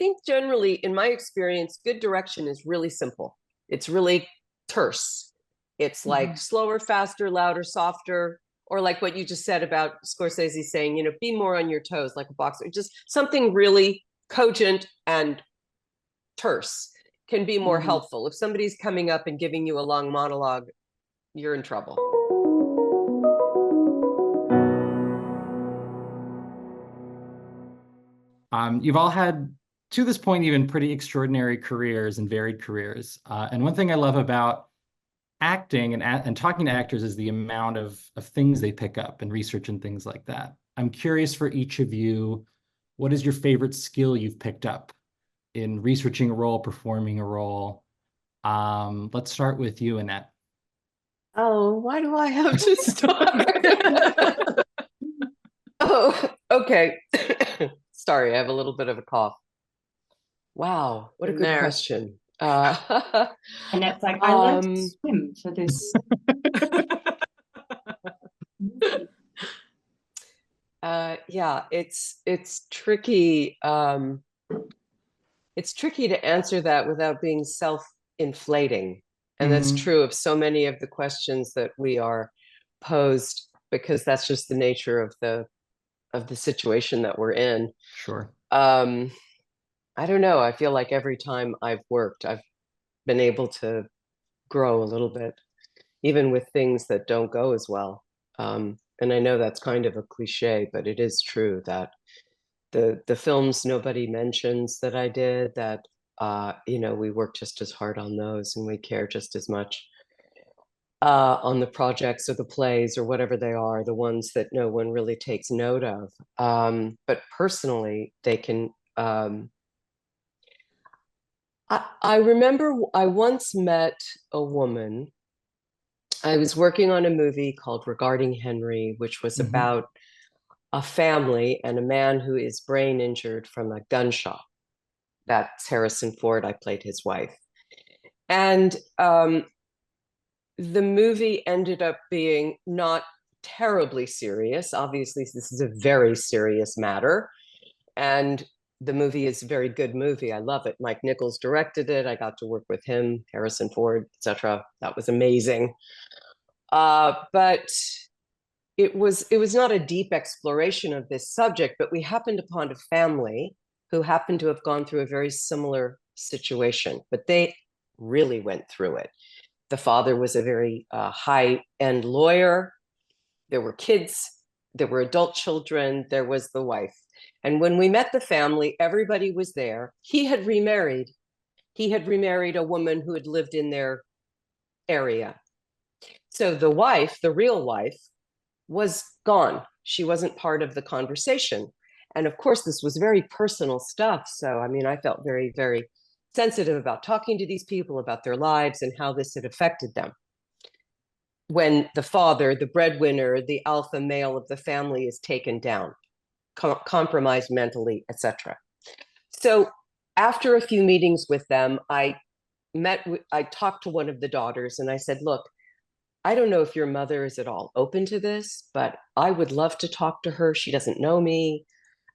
think generally, in my experience, good direction is really simple. It's really terse. It's like slower, faster, louder, softer, or like what you just said about Scorsese saying, be more on your toes like a boxer. Just something really cogent and terse can be more helpful. If somebody's coming up and giving you a long monologue, you're in trouble. You've all had, to this point, even pretty extraordinary careers and varied careers. And one thing I love about acting and talking to actors is the amount of things they pick up and research and things like that. I'm curious for each of you, what is your favorite skill you've picked up in researching a role, performing a role? Let's start with you, Annette. Oh, why do I have to start? Oh, okay. Sorry, I have a little bit of a cough. Wow, what a good question. And it's like, I learned to swim for this. Yeah, it's tricky. It's tricky to answer that without being self-inflating. And that's true of so many of the questions that we are posed, because that's just the nature of the situation that we're in. Sure. I don't know. I feel like every time I've worked, I've been able to grow a little bit, even with things that don't go as well. And I know that's kind of a cliche, but it is true that the films nobody mentions that I did, that we work just as hard on those, and we care just as much on the projects or the plays or whatever they are, the ones that no one really takes note of. But personally, they can. I remember I once met a woman. I was working on a movie called Regarding Henry, which was about a family and a man who is brain injured from a gunshot. That's Harrison Ford. I played his wife. And the movie ended up being not terribly serious. Obviously, this is a very serious matter. And the movie is a very good movie. I love it. Mike Nichols directed it. I got to work with him, Harrison Ford, etc. That was amazing. But it was not a deep exploration of this subject, but we happened upon a family who happened to have gone through a very similar situation, but they really went through it. The father was a very high-end lawyer. There were kids, there were adult children, there was the wife. And when we met the family, everybody was there. He had remarried. He had remarried a woman who had lived in their area. So the wife, the real wife, was gone. She wasn't part of the conversation. And of course, this was very personal stuff. So, I mean, I felt very, very sensitive about talking to these people about their lives and how this had affected them. When the father, the breadwinner, the alpha male of the family is taken down, compromised mentally, etc. So after a few meetings with them, I talked to one of the daughters and I said, look, I don't know if your mother is at all open to this, but I would love to talk to her. She doesn't know me.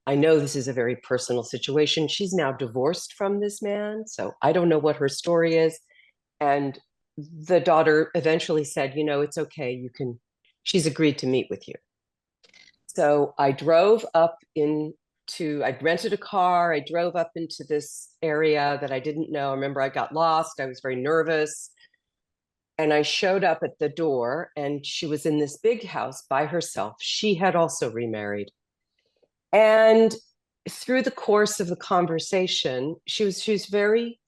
I know this is a very personal situation. She's now divorced from this man, so I don't know what her story is. And the daughter eventually said, it's okay. She's agreed to meet with you. So I drove up I rented a car. I drove up into this area that I didn't know. I remember I got lost. I was very nervous. And I showed up at the door, and she was in this big house by herself. She had also remarried. And through the course of the conversation, she was very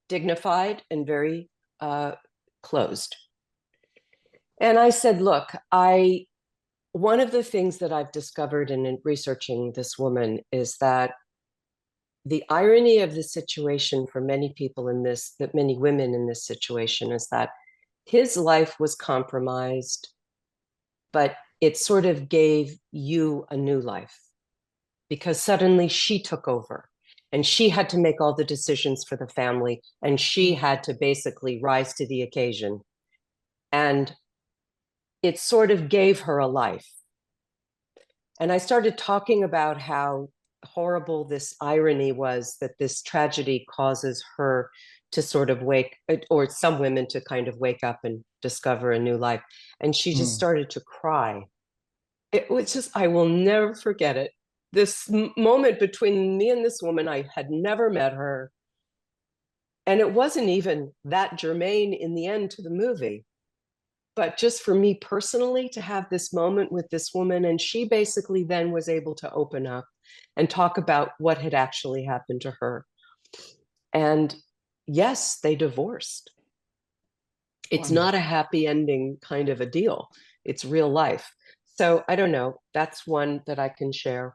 dignified and very closed. And I said, look, one of the things that I've discovered in researching this woman is that the irony of the situation for many people that many women in this situation, is that his life was compromised, but it sort of gave you a new life, because suddenly she took over and she had to make all the decisions for the family, and she had to basically rise to the occasion. And it sort of gave her a life. And I started talking about how horrible this irony was that this tragedy causes her to sort of wake, or some women to kind of wake up and discover a new life. And she just started to cry. It was just, I will never forget it. This moment between me and this woman, I had never met her. And it wasn't even that germane in the end to the movie. But just for me personally to have this moment with this woman, and she basically then was able to open up and talk about what had actually happened to her. And yes, they divorced. It's not a happy ending kind of a deal. It's real life. So I don't know. That's one that I can share.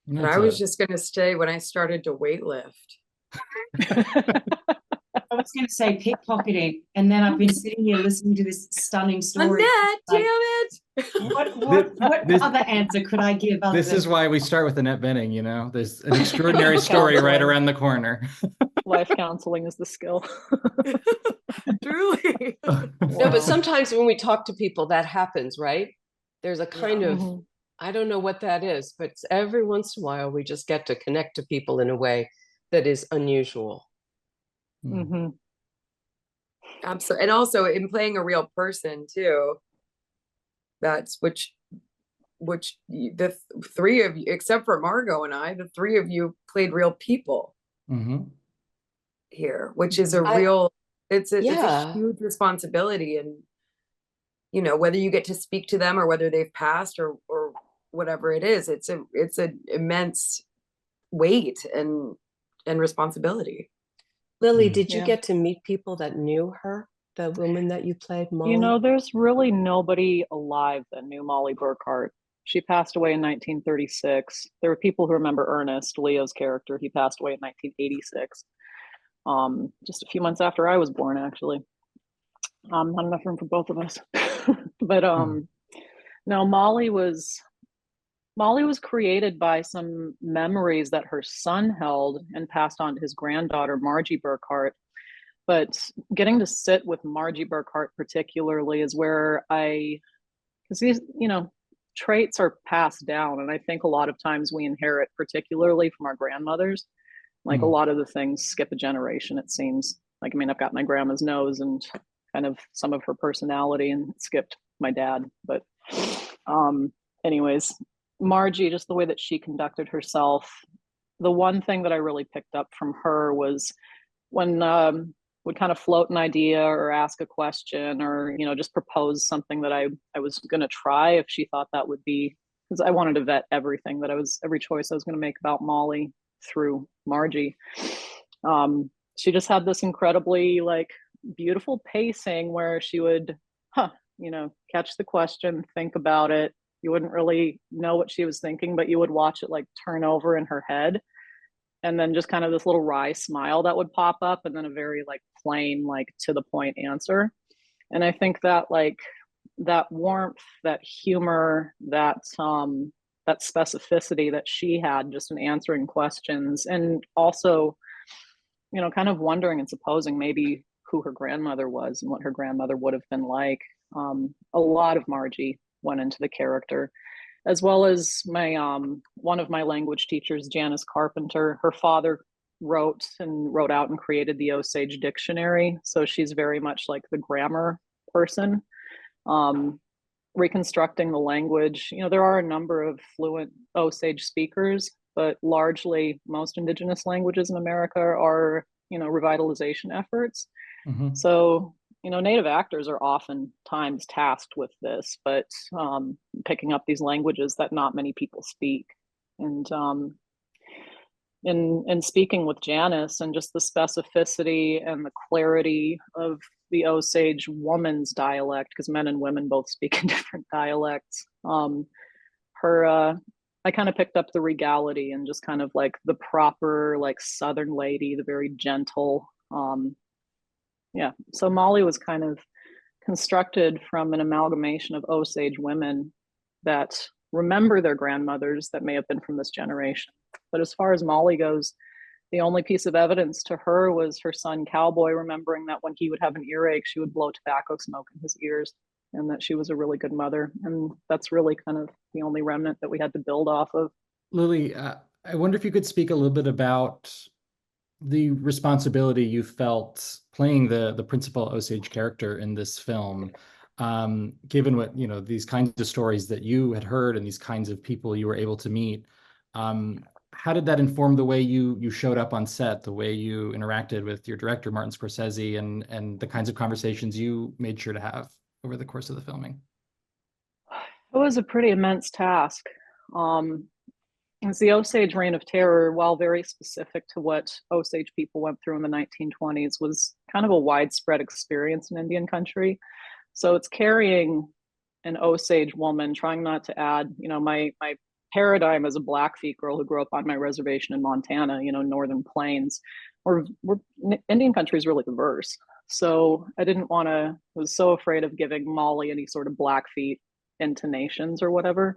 And I was just going to say, when I started to weightlift. I was going to say pickpocketing, and then I've been sitting here listening to this stunning story. Annette, like, damn it! What other answer could I give? This is why we start with Annette Bening, you know? There's an extraordinary story right around the corner. Life counseling is the skill. Truly. No, but sometimes when we talk to people, that happens, right? There's a kind of, I don't know what that is, but every once in a while we just get to connect to people in a way that is unusual. Absolutely. And also in playing a real person too, that's which the three of you, except for Margot and I, the three of you played real people here, which is it's a huge responsibility. And you know, whether you get to speak to them or whether they've passed or whatever it is, it's an immense weight and responsibility. Lily, did you get to meet people that knew her, the woman that you played, Molly? You know, there's really nobody alive that knew Molly Burkhart. She passed away in 1936. There were people who remember Ernest, Leo's character. He passed away in 1986. Just a few months after I was born, actually. Not enough room for both of us. But no, Molly was created by some memories that her son held and passed on to his granddaughter, Margie Burkhart. But getting to sit with Margie Burkhart particularly is where because these, you know, traits are passed down. And I think a lot of times we inherit, particularly from our grandmothers, like a lot of the things skip a generation, it seems. Like, I mean, I've got my grandma's nose and kind of some of her personality, and it skipped my dad. But anyways, Margie, just the way that she conducted herself, the one thing that I really picked up from her was when would kind of float an idea or ask a question or, you know, just propose something that I was going to try if she thought that would be, because I wanted to vet everything every choice I was going to make about Molly through Margie. She just had this incredibly like beautiful pacing where she would, you know, catch the question, think about it. You wouldn't really know what she was thinking, but you would watch it like turn over in her head. And then just kind of this little wry smile that would pop up, and then a very like plain, like to the point answer. And I think that like that warmth, that humor, that specificity that she had just in answering questions, and also, you know, kind of wondering and supposing maybe who her grandmother was and what her grandmother would have been like. A lot of Margie went into the character, as well as my one of my language teachers, Janice Carpenter. Her father wrote out and created the Osage dictionary, so she's very much like the grammar person, reconstructing the language. You know, there are a number of fluent Osage speakers, but largely most indigenous languages in America are, you know, revitalization efforts. So, you know, Native actors are oftentimes tasked with this, but picking up these languages that not many people speak. And in speaking with Janice, and just the specificity and the clarity of the Osage woman's dialect, because men and women both speak in different dialects, I kind of picked up the regality and just kind of like the proper like Southern lady, the very gentle. So Molly was kind of constructed from an amalgamation of Osage women that remember their grandmothers that may have been from this generation. But as far as Molly goes, the only piece of evidence to her was her son Cowboy remembering that when he would have an earache, she would blow tobacco smoke in his ears, and that she was a really good mother. And that's really kind of the only remnant that we had to build off of. Lily, I wonder if you could speak a little bit about the responsibility you felt playing the principal Osage character in this film, given what, you know, these kinds of stories that you had heard and these kinds of people you were able to meet. How did that inform the way you showed up on set, the way you interacted with your director, Martin Scorsese, and the kinds of conversations you made sure to have over the course of the filming? It was a pretty immense task. As the Osage Reign of Terror, while very specific to what Osage people went through in the 1920s, was kind of a widespread experience in Indian country. So it's carrying an Osage woman, trying not to add, you know, my paradigm as a Blackfeet girl who grew up on my reservation in Montana, you know, Northern Plains, we're Indian country is really diverse. So I didn't want to, was so afraid of giving Molly any sort of Blackfeet intonations or whatever.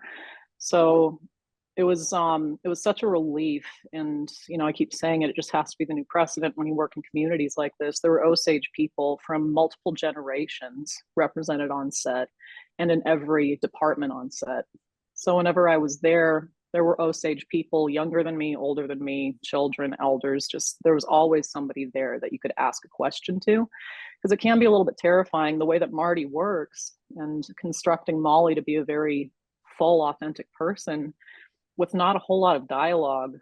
So it was such a relief. And, you know, I keep saying it just has to be the new precedent when you work in communities like this. There were Osage people from multiple generations represented on set and in every department on set. So whenever I was there were Osage people younger than me, older than me, children, elders, just there was always somebody there that you could ask a question to, because it can be a little bit terrifying the way that Marty works and constructing Molly to be a very full, authentic person with not a whole lot of dialogue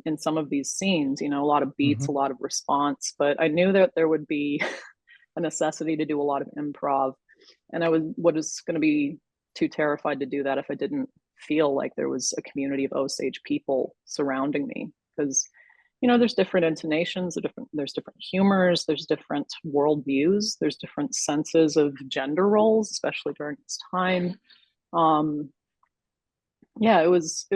in some of these scenes, you know, a lot of beats, a lot of response, but I knew that there would be a necessity to do a lot of improv. And I was going to be too terrified to do that if I didn't feel like there was a community of Osage people surrounding me. Because, you know, there's different intonations, there's different humors, there's different worldviews, there's different senses of gender roles, especially during this time. Yeah, it was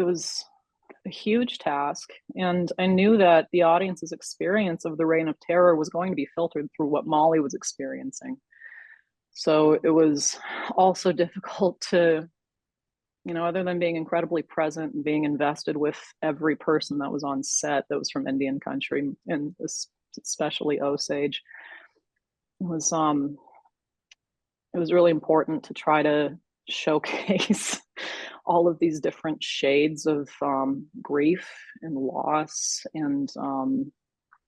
a huge task, and I knew that the audience's experience of the Reign of Terror was going to be filtered through what Molly was experiencing. So it was also difficult to, you know, other than being incredibly present and being invested with every person that was on set that was from Indian country, and especially Osage, it was really important to try to showcase all of these different shades of grief and loss, and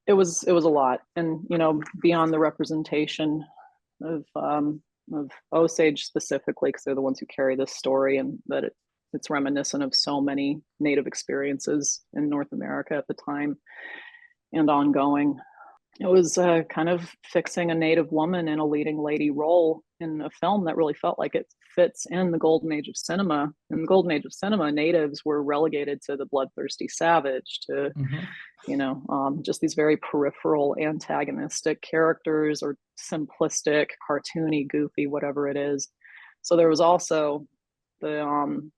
it was a lot. And, you know, beyond the representation of Osage specifically, because they're the ones who carry this story, and that it's reminiscent of so many Native experiences in North America at the time and ongoing. It was kind of fixing a Native woman in a leading lady role in a film that really felt like it fits in the golden age of cinema. In the golden age of cinema, Natives were relegated to the bloodthirsty savage, to, you know, just these very peripheral antagonistic characters, or simplistic, cartoony, goofy, whatever it is. So there was also the,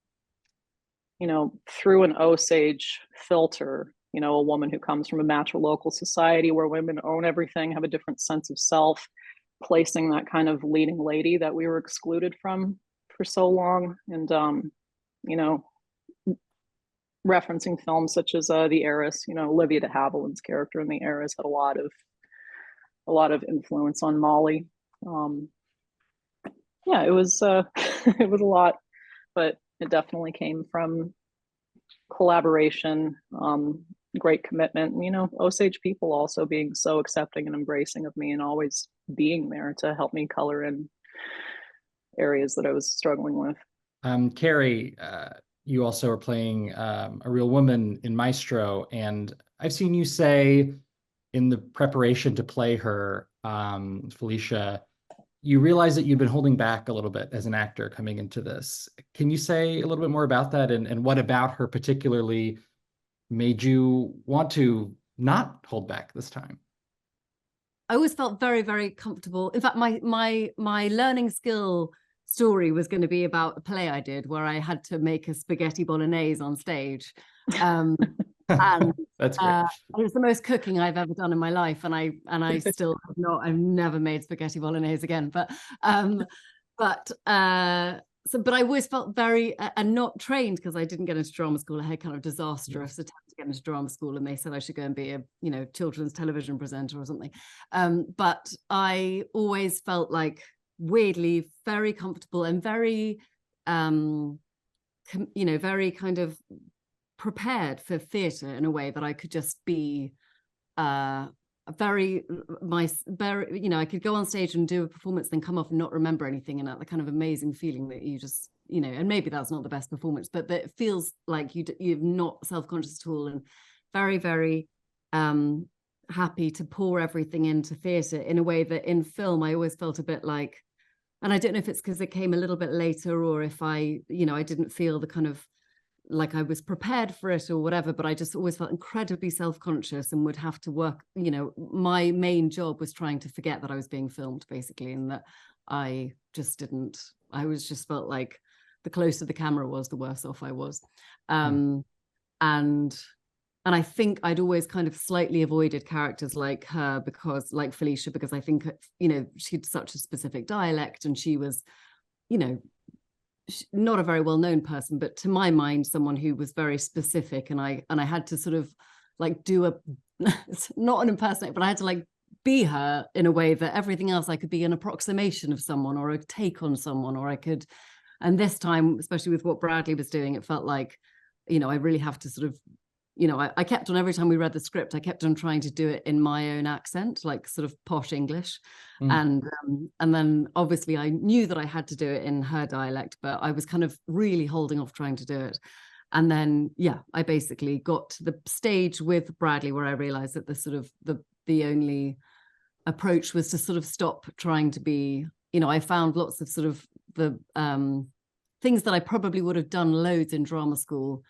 you know, through an Osage filter, you know, a woman who comes from a matrilocal society where women own everything, have a different sense of self, placing that kind of leading lady that we were excluded from for so long. And, you know, referencing films such as The Heiress, you know, Olivia de Havilland's character in The Heiress had a lot of influence on Molly. Yeah, it was it was a lot, but it definitely came from collaboration, great commitment, you know, Osage people also being so accepting and embracing of me, and always being there to help me color in areas that I was struggling with. Carey, you also are playing a real woman in Maestro, and I've seen you say in the preparation to play her, Felicia, you realized that you'd been holding back a little bit as an actor coming into this. Can you say a little bit more about that, and what about her particularly made you want to not hold back this time? I always felt very, very comfortable. In fact, my learning skill story was going to be about a play I did where I had to make a spaghetti bolognese on stage. And that's great. it was the most cooking I've ever done in my life, and I still have not. I've never made spaghetti bolognese again. But I always felt very and not trained, because I didn't get into drama school. I had kind of disastrous attempt to get into drama school, and they said I should go and be a, you know, children's television presenter or something. But I always felt like weirdly very comfortable and very, you know, very kind of prepared for theatre in a way that I could just be I could go on stage and do a performance, then come off and not remember anything, and that kind of amazing feeling that you just, and maybe that's not the best performance, but that it feels like you're not self-conscious at all, and very, very happy to pour everything into theatre in a way that in film I always felt a bit like, and I don't know if it's because it came a little bit later, or if I didn't feel the kind of like I was prepared for it or whatever, but I just always felt incredibly self-conscious and would have to work, my main job was trying to forget that I was being filmed, basically, and that I just felt like the closer the camera was, the worse off I was. And I think I'd always kind of slightly avoided characters like her, because like Felicia, because I think, she had such a specific dialect, and she was, not a very well-known person, but to my mind, someone who was very specific, and I had to sort of like do it's not an impersonate, but I had to like be her in a way that everything else I could be an approximation of someone, or a take on someone, or I could. And this time, especially with what Bradley was doing, it felt like, I really have to sort of, I kept on, every time we read the script, I kept on trying to do it in my own accent, like sort of posh English. And then obviously I knew that I had to do it in her dialect, but I was kind of really holding off trying to do it. And then, I basically got to the stage with Bradley where I realized that the sort of the only approach was to sort of stop trying to be, I found lots of sort of the things that I probably would have done loads in drama school.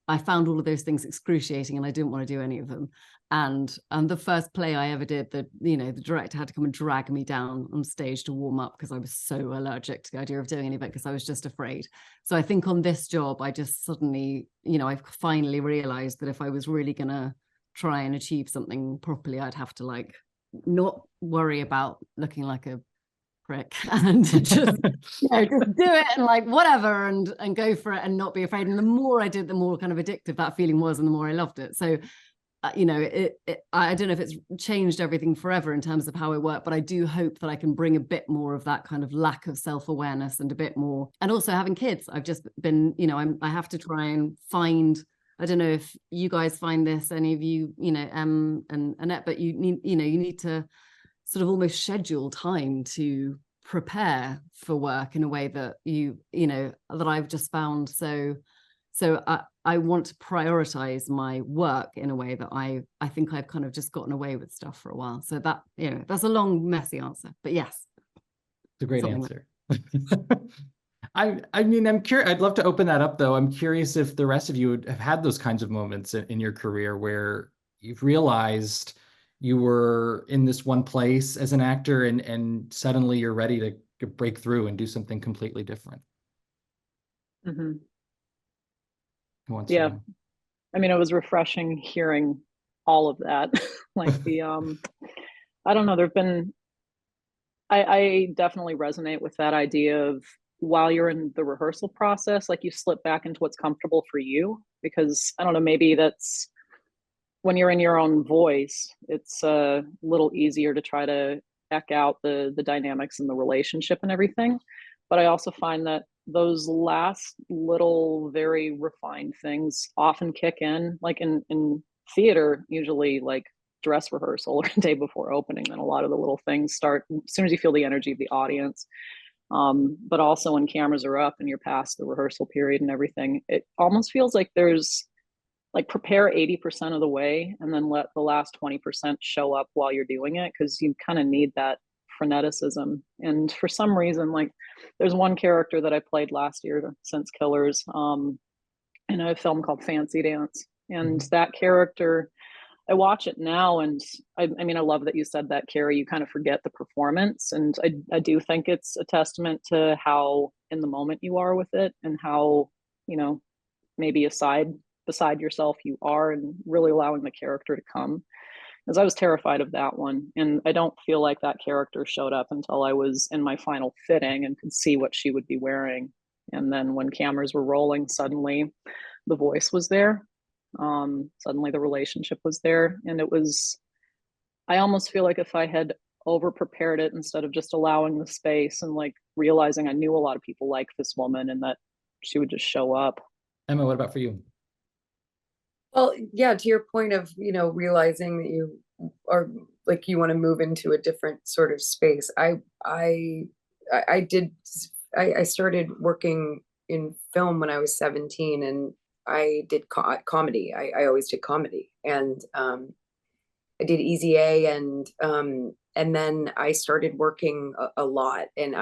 I found all of those things excruciating, and I didn't want to do any of them. And the first play I ever did, the director had to come and drag me down on stage to warm up, because I was so allergic to the idea of doing any of it, because I was just afraid. So I think on this job, I just suddenly, I finally realized that if I was really going to try and achieve something properly, I'd have to like not worry about looking like a prick, and just just do it, and like whatever, and go for it, and not be afraid. And the more I did, the more kind of addictive that feeling was, and the more I loved it. So I don't know if it's changed everything forever in terms of how I work, but I do hope that I can bring a bit more of that kind of lack of self-awareness, and a bit more. And also having kids, I've just been, I have to try and find, I don't know if you guys find this, any of you, and Annette, but you need to sort of almost schedule time to prepare for work in a way that that I've just found. So I want to prioritize my work in a way that I think I've kind of just gotten away with stuff for a while. So that, that's a long, messy answer, but yes. It's a great answer. I mean, I'm curious, I'd love to open that up though. I'm curious if the rest of you have had those kinds of moments in your career where you've realized you were in this one place as an actor, and suddenly you're ready to break through and do something completely different. Mm-hmm. Yeah. I mean, it was refreshing hearing all of that. Like I don't know, I definitely resonate with that idea of, while you're in the rehearsal process, like you slip back into what's comfortable for you, because I don't know, maybe that's when you're in your own voice, it's a little easier to try to eck out the dynamics and the relationship and everything. But I also find that those last little very refined things often kick in, like in theater, usually like dress rehearsal or day before opening, then a lot of the little things start as soon as you feel the energy of the audience. But also when cameras are up and you're past the rehearsal period and everything, it almost feels like there's like, prepare 80% of the way and then let the last 20% show up while you're doing it, because you kind of need that freneticism. And for some reason, like there's one character that I played last year since Killers in a film called Fancy Dance. And that character, I watch it now, and I mean, I love that you said that, Carey, you kind of forget the performance. And I do think it's a testament to how in the moment you are with it, and how, maybe beside yourself you are, and really allowing the character to come. As I was terrified of that one, and I don't feel like that character showed up until I was in my final fitting and could see what she would be wearing. And then when cameras were rolling, suddenly the voice was there. Suddenly the relationship was there. And I almost feel like if I had over prepared it instead of just allowing the space and like realizing I knew a lot of people like this woman and that she would just show up. Emma, what about for you? Well, yeah, to your point of, realizing that you are like, you want to move into a different sort of space. I started working in film when I was 17, and I did comedy. I always did comedy, and I did Easy A, and then I started working a lot, and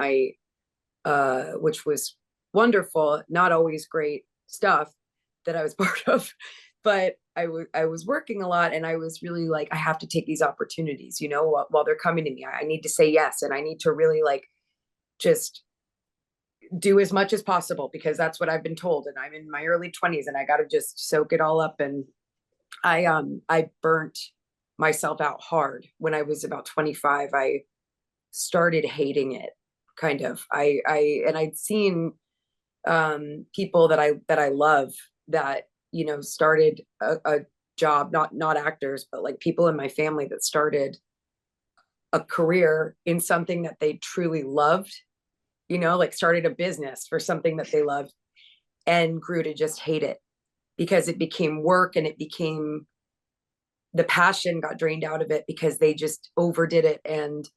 which was wonderful, not always great stuff that I was part of, but I was working a lot, and I was really like, I have to take these opportunities, while they're coming to me. I need to say yes, and I need to really like just do as much as possible, because that's what I've been told, and I'm in my early 20s, and I got to just soak it all up. And I burnt myself out hard when I was about 25. I started hating it, kind of. And I'd seen people that I love that, started a job, not actors, but like people in my family that started a career in something that they truly loved, like started a business for something that they loved, and grew to just hate it, because it became work, and the passion got drained out of it because they just overdid it, and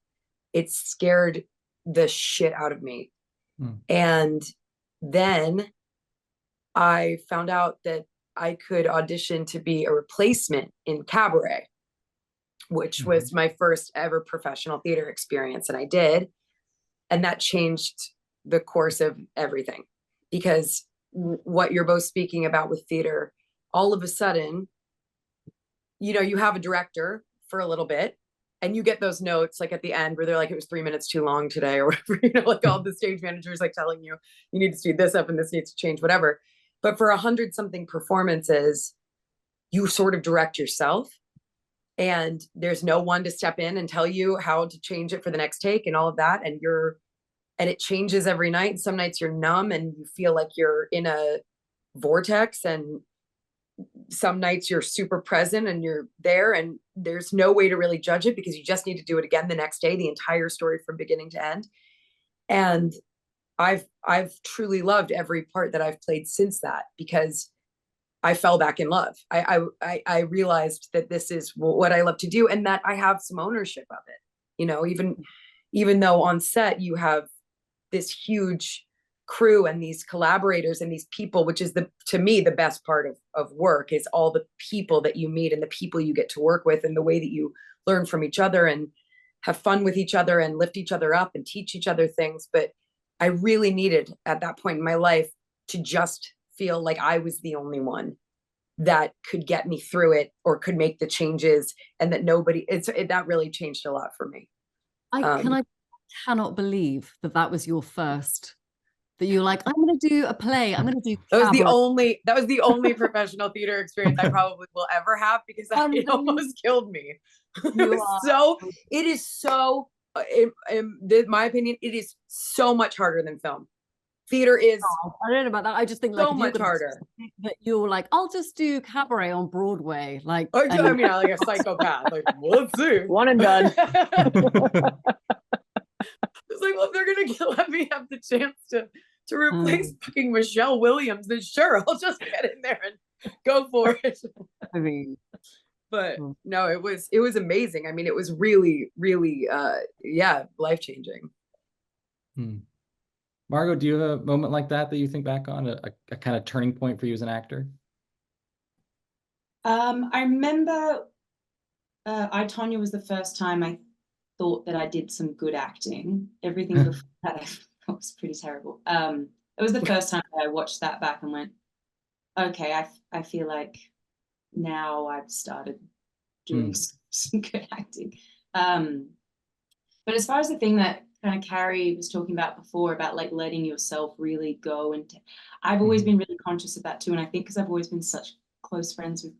it scared the shit out of me. And then I found out that I could audition to be a replacement in Cabaret, which was my first ever professional theater experience. And I did. And that changed the course of everything, because what you're both speaking about with theater, all of a sudden, you have a director for a little bit, and you get those notes like at the end where they're like, it was 3 minutes too long today, or whatever, like all the stage managers like telling you, you need to speed this up and this needs to change, whatever. But for 100-something performances, you sort of direct yourself, and there's no one to step in and tell you how to change it for the next take and all of that. And it changes every night. Some nights you're numb and you feel like you're in a vortex, and some nights you're super present and you're there, and there's no way to really judge it, because you just need to do it again the next day, the entire story from beginning to end. And I've truly loved every part that I've played since that, because I fell back in love. I realized that this is what I love to do, and that I have some ownership of it. Even though on set you have this huge crew and these collaborators and these people, which is to me the best part of work, is all the people that you meet and the people you get to work with, and the way that you learn from each other and have fun with each other and lift each other up and teach each other things. But I really needed at that point in my life to just feel like I was the only one that could get me through it or could make the changes, and that that really changed a lot for me. I cannot believe that was your first, that you're like, I'm going to do a play. I'm going to do. That was the only professional theater experience I probably will ever have, because it almost killed me. It is so, in my opinion, it is so much harder than film. Theater is. I don't know about that. I just think so much harder. That you're like, I'll just do Cabaret on Broadway. Like, I mean, I'm like a psychopath. Like, let's see. One and done. It's like, well, if they're gonna let me have the chance to replace fucking Michelle Williams, then sure, I'll just get in there and go for it. I mean, but no, it was amazing. I mean, it was really, really, life-changing. Margot, do you have a moment like that you think back on, a kind of turning point for you as an actor? I remember I, Tonya was the first time I thought that I did some good acting. Everything before that I thought was pretty terrible. It was the first time that I watched that back and went, okay, I feel like now I've started doing some good acting. But as far as the thing that kind of Carey was talking about before, about like letting yourself really go, and I've always been really conscious of that too. And I think because I've always been such close friends with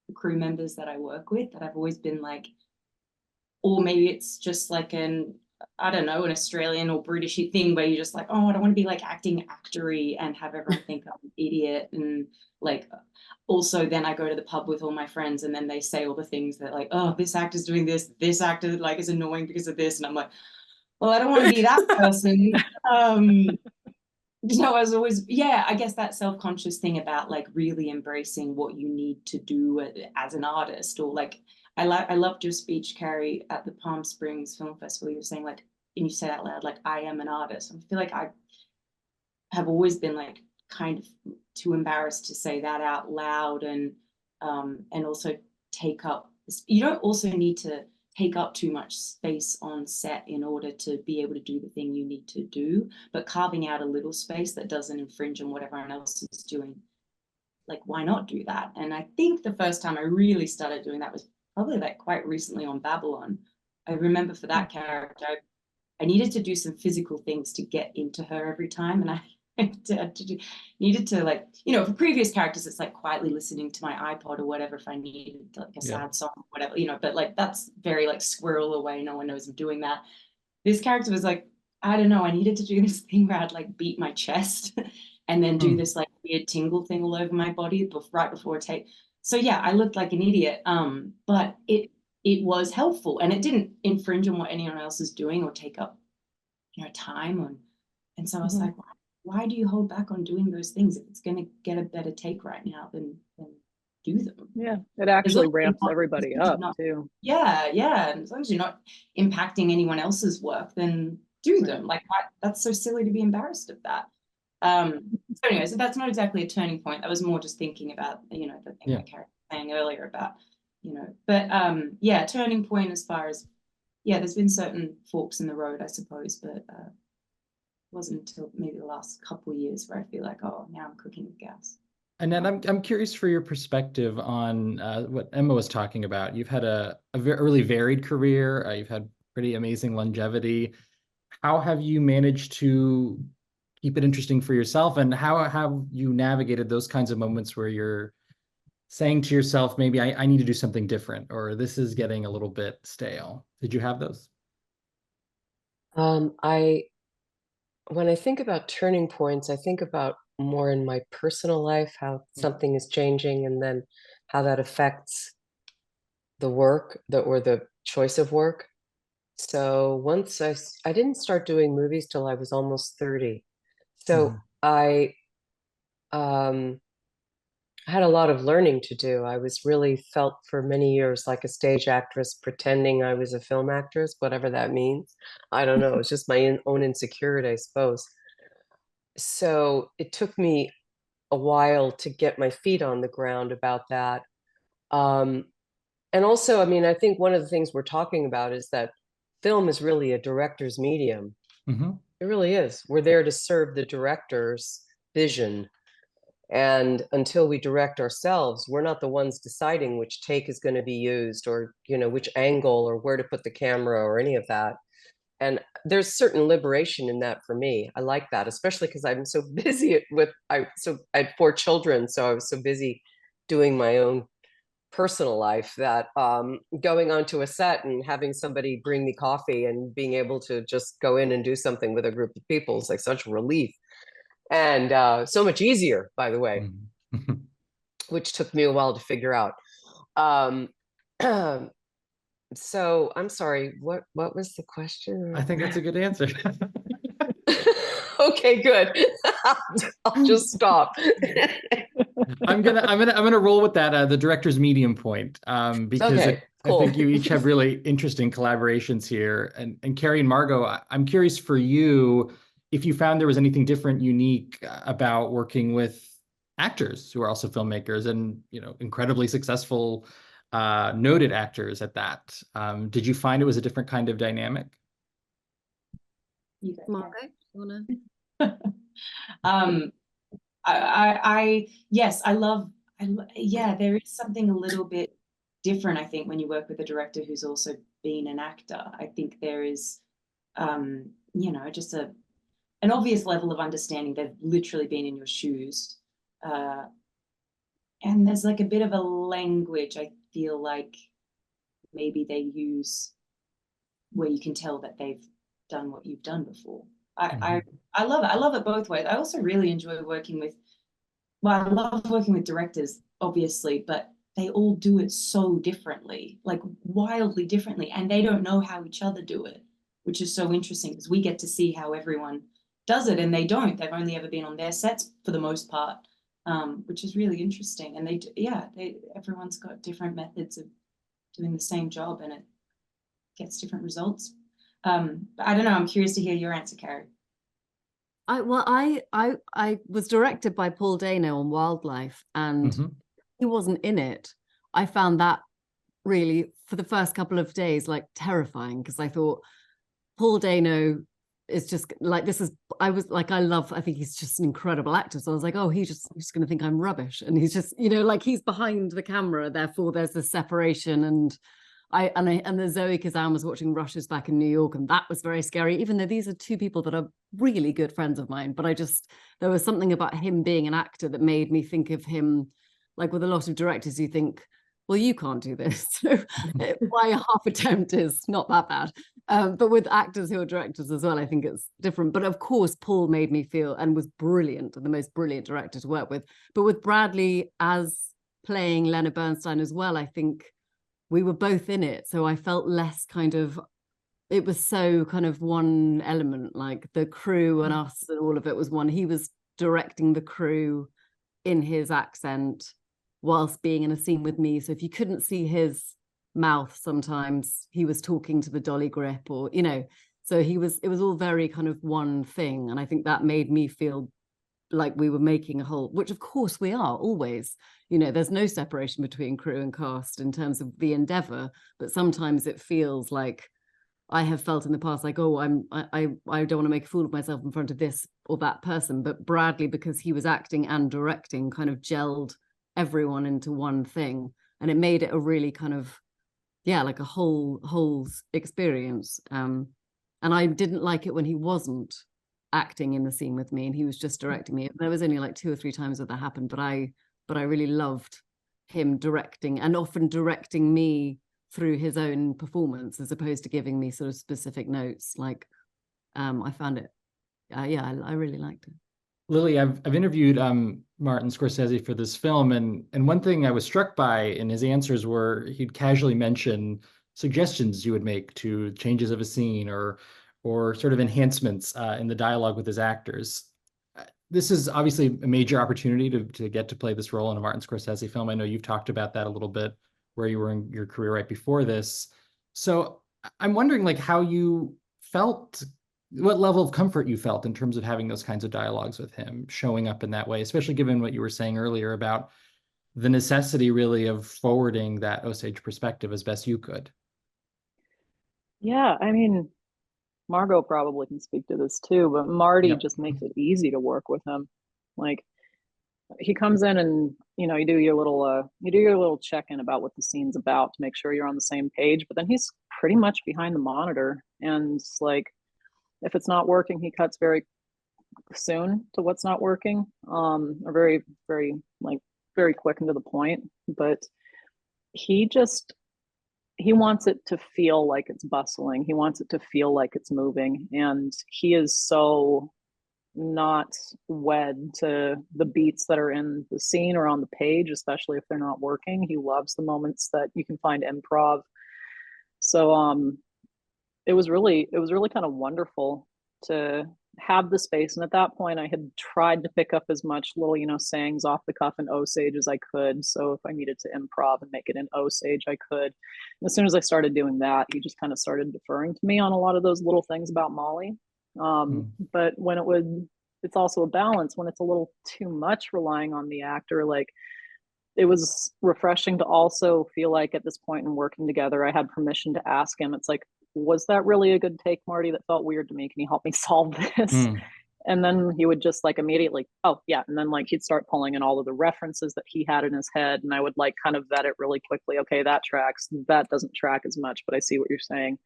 the crew members that I work with, that I've always been like, or maybe it's just like an Australian or Britishy thing where you're just like, oh, I don't want to be like actory and have everyone think I'm an idiot. And like, also then I go to the pub with all my friends and then they say all the things that like, oh, this actor's doing this actor like is annoying because of this. And I'm like, well, I don't want to be that person. I was always, yeah, I guess that self-conscious thing about like really embracing what you need to do as an artist, or like, I loved your speech, Carey, at the Palm Springs Film Festival. You were saying like, and you said out loud, like, I am an artist. I feel like I have always been like kind of too embarrassed to say that out loud, and also take up, you don't also need to take up too much space on set in order to be able to do the thing you need to do, but carving out a little space that doesn't infringe on what everyone else is doing, like, why not do that? And I think the first time I really started doing that was probably like quite recently on Babylon. I remember for that character, I needed to do some physical things to get into her every time, and I needed to, like, you know, for previous characters it's like quietly listening to my iPod or whatever if I needed like a sad song or whatever, you know, but like that's very like squirrel away, no one knows I'm doing that. This character was like, I don't know, I needed to do this thing where I'd like beat my chest and then do this like weird tingle thing all over my body right before a take. So yeah, I looked like an idiot, but it was helpful, and it didn't infringe on what anyone else is doing or take up, you know, time. And so I was like, why do you hold back on doing those things? If it's going to get a better take right now, then do them. Yeah, it actually ramps everybody up too. Yeah, yeah. And as long as you're not impacting anyone else's work, then do them. Like, that's so silly to be embarrassed of that. So anyway, so that's not exactly a turning point. That was more just thinking about, you know, the thing that Carey was saying earlier about, you know, but yeah, turning point as far as, yeah, there's been certain forks in the road, I suppose, but it wasn't until maybe the last couple of years where I feel like, oh, now I'm cooking with gas. Annette, I'm curious for your perspective on what Emma was talking about. You've had a really varied career. You've had pretty amazing longevity. How have you managed to keep it interesting for yourself, and how have you navigated those kinds of moments where you're saying to yourself, maybe I need to do something different, or this is getting a little bit stale? Did you have those? When I think about turning points, I think about more in my personal life, how something is changing, and then how that affects the work or the choice of work. So once I didn't start doing movies till I was almost 30. So I had a lot of learning to do. I was really felt for many years like a stage actress pretending I was a film actress, whatever that means. I don't know. It's just my own insecurity, I suppose. So it took me a while to get my feet on the ground about that. And also, I mean, I think one of the things we're talking about is that film is really a director's medium. It really is. We're there to serve the director's vision. And until we direct ourselves, we're not the ones deciding which take is going to be used, or, you know, which angle or where to put the camera or any of that. And there's certain liberation in that for me. I like that, especially because I'm so busy I had 4 children, so I was so busy doing my own personal life that going onto a set and having somebody bring me coffee and being able to just go in and do something with a group of people is like such a relief. And so much easier, by the way, which took me a while to figure out. So I'm sorry, what was the question? I think that's a good answer. Okay, good. I'll just stop. I'm gonna roll with that, the director's medium point, because Okay, cool. I think you each have really interesting collaborations here. And Carey and Margot, I'm curious for you if you found there was anything different, unique about working with actors who are also filmmakers and, you know, incredibly successful, noted actors at that. Did you find it was a different kind of dynamic? Margot, you wanna? Yes, yeah, there is something a little bit different, I think, when you work with a director who's also been an actor. I think there is, you know, just an obvious level of understanding. They've literally been in your shoes. And there's like a bit of a language, I feel like maybe they use where you can tell that they've done what you've done before. I love it. I love it both ways. I also really enjoy working with, well, I love working with directors, obviously, but they all do it so differently, like wildly differently, and they don't know how each other do it, which is so interesting because we get to see how everyone does it and they don't. They've only ever been on their sets for the most part, which is really interesting. And everyone's got different methods of doing the same job, and it gets different results. But I don't know. I'm curious to hear your answer, Carey. I was directed by Paul Dano on Wildlife, and he wasn't in it. I found that really, for the first couple of days, like terrifying, because I thought Paul Dano is just like, I think he's just an incredible actor. So I was like, oh, he's just going to think I'm rubbish. And he's just, like he's behind the camera. Therefore, there's this separation. And the Zoe Kazan was watching Rushes back in New York, and that was very scary, even though these are two people that are really good friends of mine. But there was something about him being an actor that made me think of him, like with a lot of directors, you think, well, you can't do this. So my half attempt is not that bad. But with actors who are directors as well, I think it's different. But of course, Paul made me feel, and was brilliant, and the most brilliant director to work with. But with Bradley as playing Leonard Bernstein as well, I think we were both in it. So I felt less it was so kind of one element, like the crew and us and all of it was one. He was directing the crew in his accent whilst being in a scene with me. So if you couldn't see his mouth, sometimes he was talking to the dolly grip, or so it was all very kind of one thing. And I think that made me feel like we were making a whole, which of course we are always, there's no separation between crew and cast in terms of the endeavor, but sometimes it feels like I have felt in the past, like, oh, I don't want to make a fool of myself in front of this or that person. But Bradley, because he was acting and directing, kind of gelled everyone into one thing, and it made it a really kind of, like a whole experience. And I didn't like it when he wasn't acting in the scene with me and he was just directing me. There was only like 2 or 3 times that happened, but I really loved him directing, and often directing me through his own performance as opposed to giving me sort of specific notes. Like I found it, I really liked it. Lily, I've interviewed Martin Scorsese for this film, and one thing I was struck by in his answers were he'd casually mention suggestions you would make to changes of a scene or sort of enhancements in the dialogue with his actors. This is obviously a major opportunity to get to play this role in a Martin Scorsese film. I know you've talked about that a little bit, where you were in your career right before this. So I'm wondering, like, how you felt, what level of comfort you felt in terms of having those kinds of dialogues with him, showing up in that way, especially given what you were saying earlier about the necessity really of forwarding that Osage perspective as best you could. Yeah, I mean, Margot probably can speak to this too, but Marty just makes it easy to work with him. Like, he comes in and, you do your little check-in about what the scene's about to make sure you're on the same page, but then he's pretty much behind the monitor, and like, if it's not working, he cuts very soon to what's not working, or very, very, very quick and to the point. But he wants it to feel like it's bustling. He wants it to feel like it's moving. And he is so not wed to the beats that are in the scene or on the page, especially if they're not working. He loves the moments that you can find improv. So it was really kind of wonderful to have the space. And at that point, I had tried to pick up as much little, sayings off the cuff in Osage as I could. So if I needed to improv and make it in Osage, I could. And as soon as I started doing that, he just kind of started deferring to me on a lot of those little things about Molly. But when it's also a balance when it's a little too much relying on the actor. Like, it was refreshing to also feel like at this point in working together, I had permission to ask him. It's like, was that really a good take, Marty? That felt weird to me. Can you help me solve this? And then he would just like immediately, oh yeah. And then like he'd start pulling in all of the references that he had in his head. And I would like kind of vet it really quickly. Okay, that tracks. That doesn't track as much, but I see what you're saying.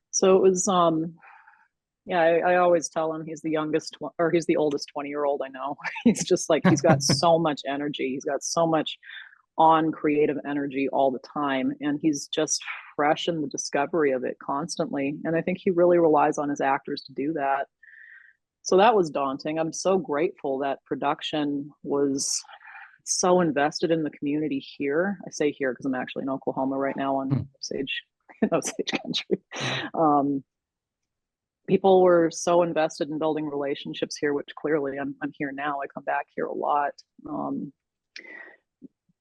So it was, I always tell him he's the oldest 20-year-old I know. He's just like, he's got so much energy. He's got so much on creative energy all the time. And he's just fresh in the discovery of it constantly. And I think he really relies on his actors to do that. So that was daunting. I'm so grateful that production was so invested in the community here. I say here because I'm actually in Oklahoma right now on Osage country. people were so invested in building relationships here, which clearly I'm here now. I come back here a lot.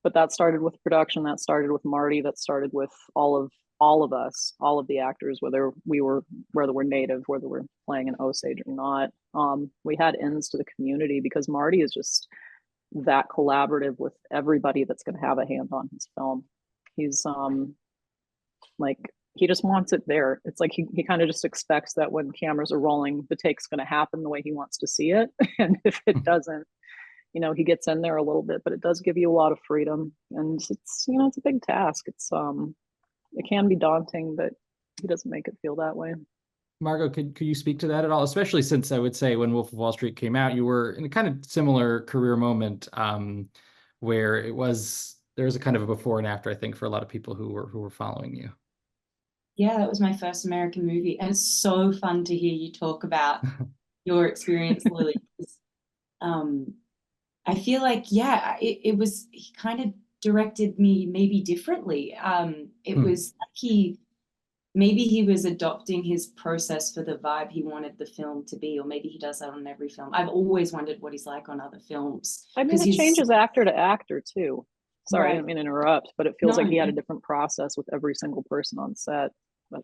But that started with production, that started with Marty, that started with all of us, all of the actors, whether we're native, whether we're playing an Osage or not. We had ends to the community because Marty is just that collaborative with everybody that's going to have a hand on his film. He's like, he just wants it there. It's like he kind of just expects that when cameras are rolling, the take's going to happen the way he wants to see it. And if it doesn't, you know, he gets in there a little bit, but it does give you a lot of freedom. And it's, you know, it's a big task. It's it can be daunting, but he doesn't make it feel that way. Margot, could you speak to that at all? Especially since I would say when Wolf of Wall Street came out, you were in a kind of similar career moment where there was a kind of a before and after, I think, for a lot of people who were following you. Yeah, that was my first American movie. And it's so fun to hear you talk about your experience, Lily. I feel like, yeah, it was, he kind of directed me maybe differently. It was like maybe he was adopting his process for the vibe he wanted the film to be, or maybe he does that on every film. I've always wondered what he's like on other films. I mean, it changes actor to actor too. Sorry, I didn't mean to interrupt, but it feels like he had a different process with every single person on set. But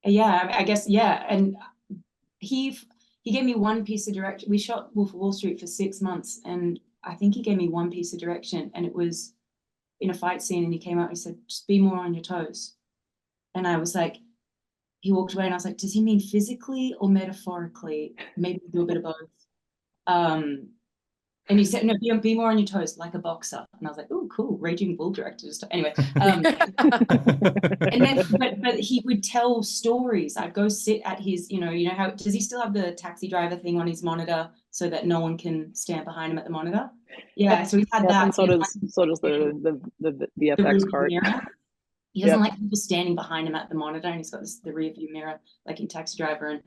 yeah, I guess, yeah. And he gave me one piece of direction. We shot Wolf of Wall Street for 6 months, and I think he gave me one piece of direction, and it was in a fight scene, and he came out and he said, just be more on your toes. And I was like, he walked away and I was like, does he mean physically or metaphorically? Maybe do a bit of both. And he said, no, be more on your toes, like a boxer. And I was like, oh, cool, Raging Bull director. Anyway, and then, but he would tell stories. I'd go sit at his, you know how, does he still have the taxi driver thing on his monitor so that no one can stand behind him at the monitor? Yeah, so he had that. And so does the VFX cart. He doesn't like people standing behind him at the monitor, and he's got the rear view mirror, like in Taxi Driver, and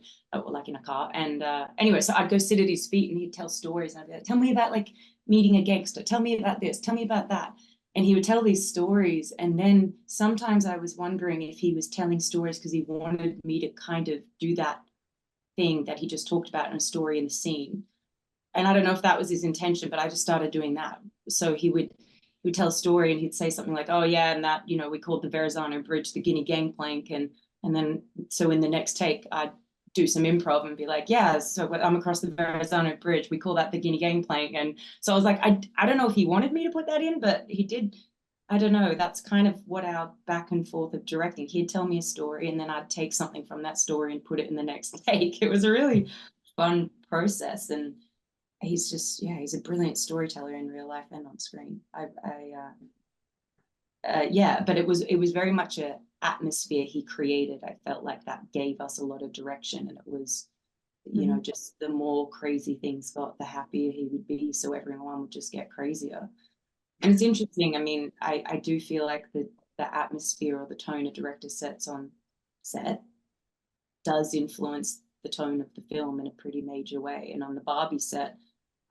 like in a car. And anyway, so I'd go sit at his feet, and he'd tell stories. And I'd be like, tell me about like meeting a gangster. Tell me about this. Tell me about that. And he would tell these stories. And then sometimes I was wondering if he was telling stories because he wanted me to kind of do that thing that he just talked about in a story in the scene. And I don't know if that was his intention, but I just started doing that. So he would tell a story and he'd say something like, oh yeah, and that, we called the Verrazano Bridge the Guinea Gangplank. And then, so in the next take, I'd do some improv and be like, yeah, so I'm across the Verrazano Bridge. We call that the Guinea Gangplank. And so I was like, I don't know if he wanted me to put that in, but he did. I don't know. That's kind of what our back and forth of directing. He'd tell me a story and then I'd take something from that story and put it in the next take. It was a really fun process. And he's just, he's a brilliant storyteller in real life and on screen. But it was very much a atmosphere he created. I felt like that gave us a lot of direction, and it was, just the more crazy things got, the happier he would be. So everyone would just get crazier. And it's interesting. I mean, I do feel like the atmosphere or the tone a director sets on set does influence the tone of the film in a pretty major way. And on the Barbie set,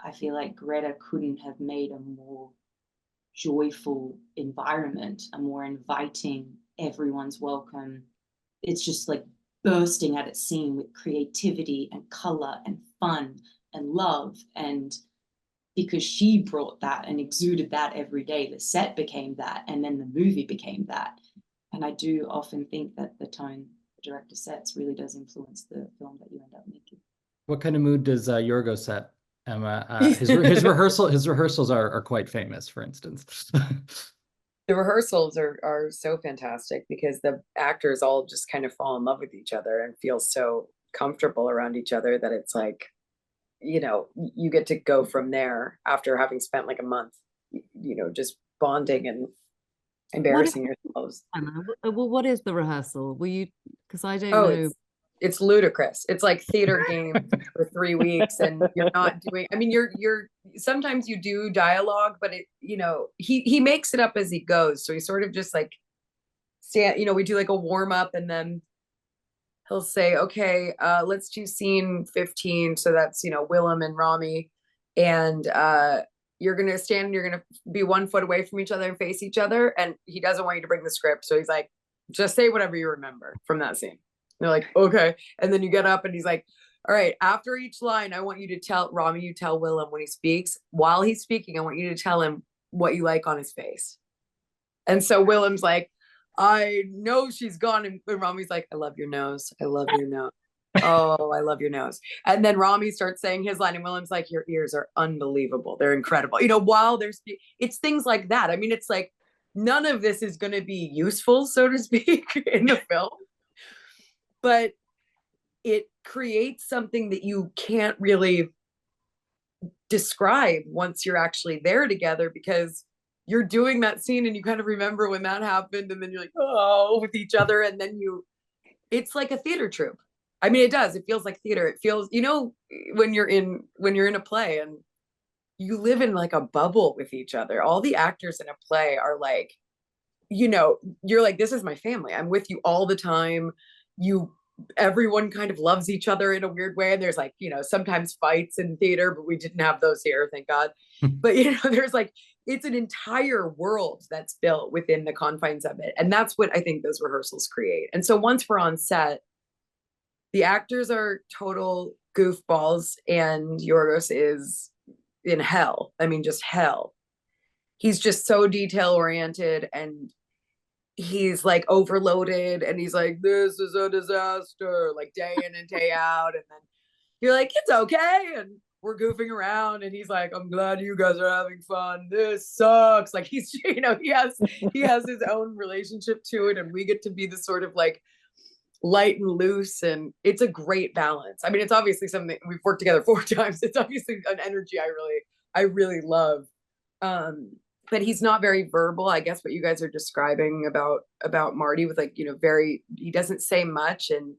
I feel like Greta couldn't have made a more joyful environment, a more inviting, everyone's welcome. It's just like bursting at its seam with creativity and color and fun and love. And because she brought that and exuded that every day, the set became that, and then the movie became that. And I do often think that the tone the director sets really does influence the film that you end up making. What kind of mood does Yorgo set, Emma? His rehearsals are quite famous, for instance. The rehearsals are so fantastic because the actors all just kind of fall in love with each other and feel so comfortable around each other that it's like, you get to go from there after having spent like a month, just bonding and embarrassing yourselves. Well, what is the rehearsal? Because I don't know. It's ludicrous. It's like theater games for 3 weeks, and you're not doing, I mean, you're sometimes you do dialogue, but he makes it up as he goes. So he sort of just like we do like a warm up, and then he'll say, okay, let's do scene 15. So that's, Willem and Rami, and you're going to stand and you're going to be 1 foot away from each other and face each other. And he doesn't want you to bring the script. So he's like, just say whatever you remember from that scene. they're like, okay. And then you get up and he's like, all right, after each line, I want you to tell Rami, you tell Willem when he speaks, while he's speaking, I want you to tell him what you like on his face. And so Willem's like, I know she's gone. And Rami's like, I love your nose. I love your nose. Oh, I love your nose. And then Rami starts saying his line and Willem's like, your ears are unbelievable. They're incredible. You know, while they're it's things like that. I mean, it's like, none of this is going to be useful, so to speak, in the film, but it creates something that you can't really describe once you're actually there together, because you're doing that scene and you kind of remember when that happened, and then you're like, oh, with each other. And then it's like a theater troupe. I mean, it does. It feels like theater. It feels, you know, when you're in a play and you live in like a bubble with each other. All the actors in a play are like, you know, you're like, this is my family. I'm with you all the time. Everyone kind of loves each other in a weird way. And there's like, you know, sometimes fights in theater, but we didn't have those here, thank God. But, you know, there's like, it's an entire world that's built within the confines of it. And that's what I think those rehearsals create. And so once we're on set, the actors are total goofballs and Yorgos is in hell. I mean, just hell. He's just so detail oriented and he's like overloaded and he's like, this is a disaster, like day in and day out. And then you're like, it's okay. And we're goofing around and he's like, I'm glad you guys are having fun. This sucks. Like he's, you know, he has his own relationship to it. And we get to be the sort of like light and loose. And it's a great balance. I mean, it's obviously something we've worked together 4 times. It's obviously an energy I really love. But he's not very verbal. I guess what you guys are describing about Marty with like, you know, he doesn't say much. And,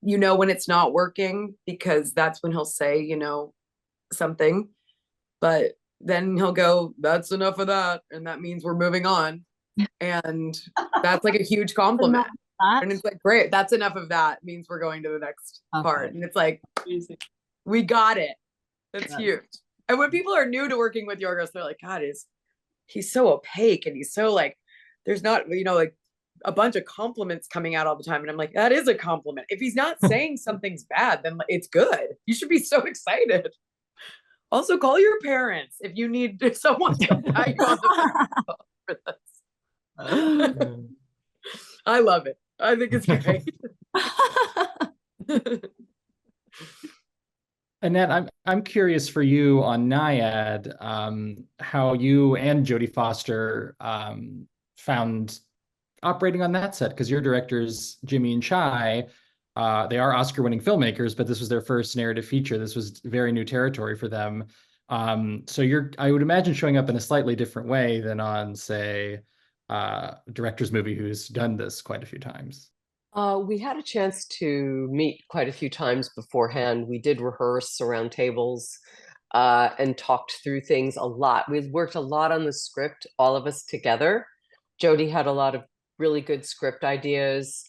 you know, when it's not working, because that's when he'll say, you know, something, but then he'll go, that's enough of that. And that means we're moving on. And that's like a huge compliment. And it's like, great, that's enough of that. It means we're going to the next part. And it's like, we got it. That's huge. And when people are new to working with Yorgos, they're like, God, he's so opaque and he's so like, there's not, you know, like a bunch of compliments coming out all the time. And I'm like, that is a compliment. If he's not saying something's bad, then it's good. You should be so excited. Also, call your parents if you need someone to pat you on the back for this. I love it. I think it's great. Annette, I'm curious for you on Nyad, how you and Jodie Foster found operating on that set, because your directors, Jimmy and Chai, they are Oscar-winning filmmakers, but this was their first narrative feature. This was very new territory for them. So I would imagine, showing up in a slightly different way than on, say, a director's movie who's done this quite a few times. We had a chance to meet quite a few times beforehand. We did rehearse around tables and talked through things a lot. We worked a lot on the script, all of us together. Jodie had a lot of really good script ideas.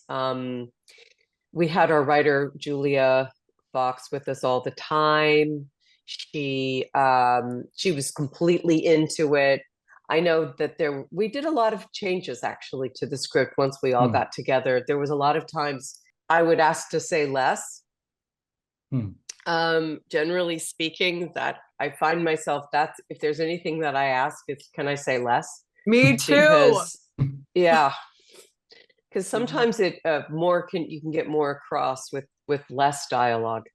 We had our writer, Julia Fox, with us all the time. She was completely into it. I know that we did a lot of changes actually to the script once we all got together. There was a lot of times I would ask to say less. Generally speaking, that I find myself, that's, if there's anything that I ask, it's, can I say less? Me too. Because, yeah, because sometimes you can get more across with less dialogue.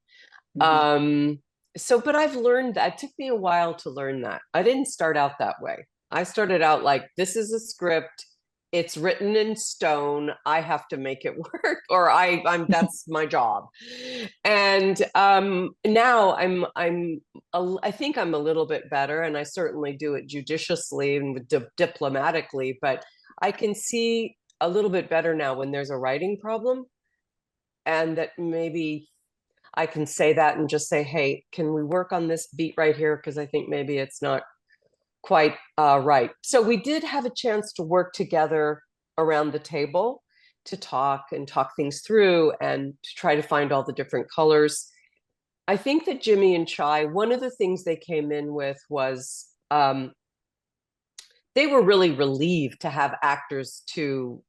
But I've learned that. It took me a while to learn that. I didn't start out that way. I started out like, this is a script, it's written in stone, I have to make it work, or I'm that's my job. And now I think I'm a little bit better, and I certainly do it judiciously and diplomatically, but I can see a little bit better now when there's a writing problem, and that maybe I can say that and just say, hey, can we work on this beat right here? Because I think maybe it's not quite right. So we did have a chance to work together around the table to talk things through and to try to find all the different colors. I think that Jimmy and Chai, one of the things they came in with was they were really relieved to have actors to